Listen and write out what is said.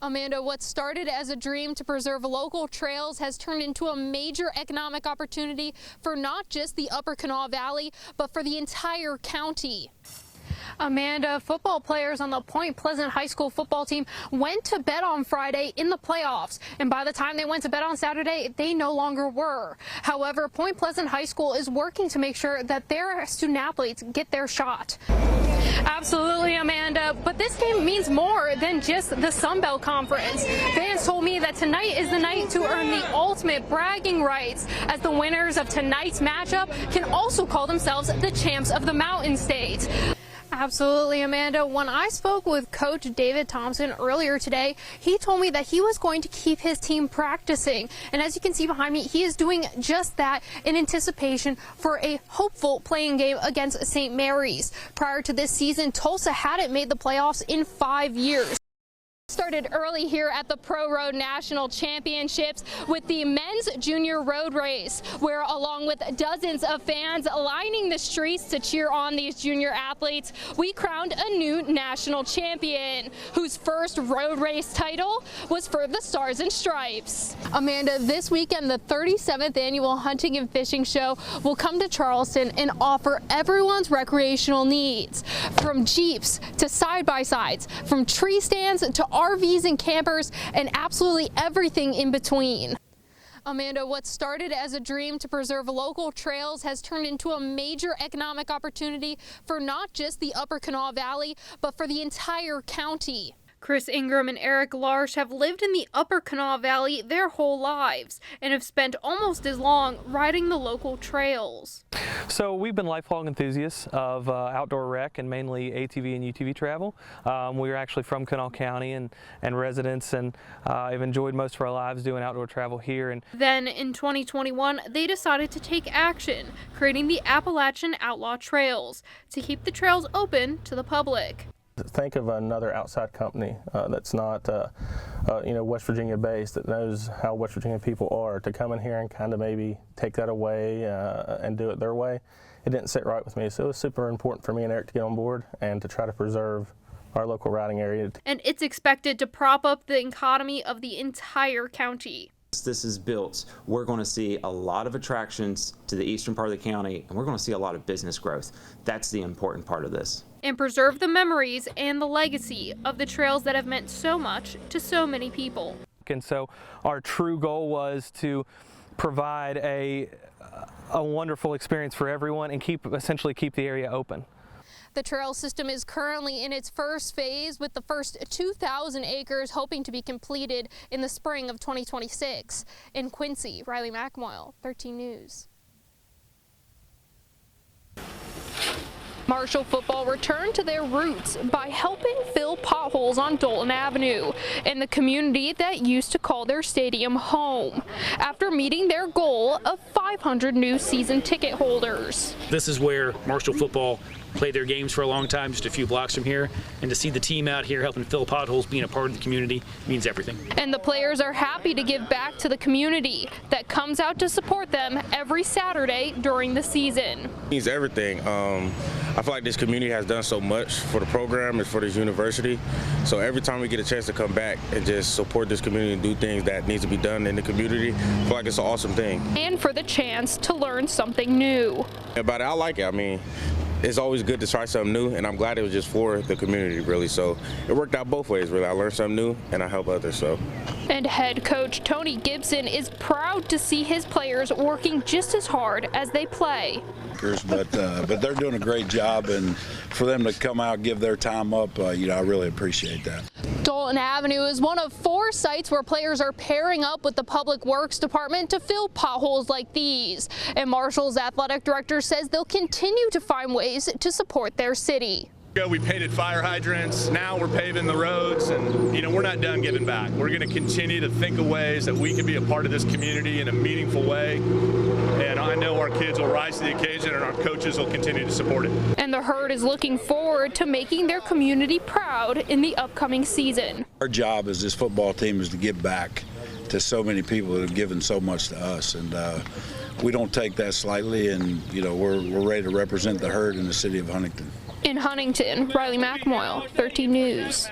Amanda, what started as a dream to preserve local trails has turned into a major economic opportunity for not just the Upper Kanawha Valley, but for the entire county. Amanda, football players on the Point Pleasant High School football team went to bed on Friday in the playoffs, and by the time they went to bed on Saturday, they no longer were. However, Point Pleasant High School is working to make sure that their student athletes get their shot. Absolutely, Amanda, but this game means more than just the Sun Belt Conference. Fans told me that tonight is the night to earn the ultimate bragging rights, as the winners of tonight's matchup can also call themselves the champs of the Mountain State. Absolutely, Amanda. When I spoke with Coach David Thompson earlier today, he told me that he was going to keep his team practicing. And as you can see behind me, he is doing just that in anticipation for a hopeful playing game against St. Mary's. Prior to this season, Tulsa hadn't made the playoffs in 5 years. Started early here at the Pro Road National Championships with the men's junior road race, where along with dozens of fans lining the streets to cheer on these junior athletes, we crowned a new national champion whose first road race title was for the Stars and Stripes. Amanda, this weekend the 37th annual Hunting and Fishing Show will come to Charleston and offer everyone's recreational needs, from Jeeps to side-by-sides, from tree stands to RVs and campers, and absolutely everything in between. Amanda, what started as a dream to preserve local trails has turned into a major economic opportunity for not just the Upper Kanawha Valley, but for the entire county. Chris Ingram and Eric Larsh have lived in the Upper Kanawha Valley their whole lives and have spent almost as long riding the local trails. So we've been lifelong enthusiasts of outdoor rec and mainly ATV and UTV travel. We are actually from Kanawha County and residents, and have enjoyed most of our lives doing outdoor travel here. And then in 2021, they decided to take action, creating the Appalachian Outlaw Trails to keep the trails open to the public. Think of another outside company that's not, West Virginia based, that knows how West Virginia people are, to come in here and kind of maybe take that away and do it their way. It didn't sit right with me, so it was super important for me and Eric to get on board and to try to preserve our local riding area. And it's expected to prop up the economy of the entire county. This is built, we're going to see a lot of attractions to the eastern part of the county, and we're going to see a lot of business growth. That's the important part of this. And preserve the memories and the legacy of the trails that have meant so much to so many people. And so our true goal was to provide a wonderful experience for everyone and essentially keep the area open. The trail system is currently in its first phase, with the first 2,000 acres hoping to be completed in the spring of 2026. In Quincy, Riley McIlmoyle, 13 News. Marshall football returned to their roots by helping fill potholes on Dalton Avenue in the community that used to call their stadium home, after meeting their goal of 500 new season ticket holders. This is where Marshall football played their games for a long time, just a few blocks from here, and to see the team out here helping fill potholes, being a part of the community, means everything. And the players are happy to give back to the community that comes out to support them every Saturday during the season. It means everything. I feel like this community has done so much for the program and for this university, so every time we get a chance to come back and just support this community and do things that needs to be done in the community, I feel like it's an awesome thing. And for the chance to learn something new. About it, I like it. I mean, it's always good to try something new, and I'm glad it was just for the community, really. So it worked out both ways, really. I learned something new, and I help others. So. And head coach Tony Gibson is proud to see his players working just as hard as they play. But they're doing a great job, and for them to come out and give their time up, I really appreciate that. Dalton Avenue is one of 4 sites where players are pairing up with the Public Works Department to fill potholes like these. And Marshall's athletic director says they'll continue to find ways to support their city. We painted fire hydrants, now we're paving the roads, and we're not done giving back. We're going to continue to think of ways that we can be a part of this community in a meaningful way, and I know our kids will rise to the occasion and our coaches will continue to support it. And the Herd is looking forward to making their community proud in the upcoming season. Our job as this football team is to give back to so many people that have given so much to us, and we don't take that slightly, and we're ready to represent the Herd in the city of Huntington. In Huntington, Riley McIlmoyle, 13 News.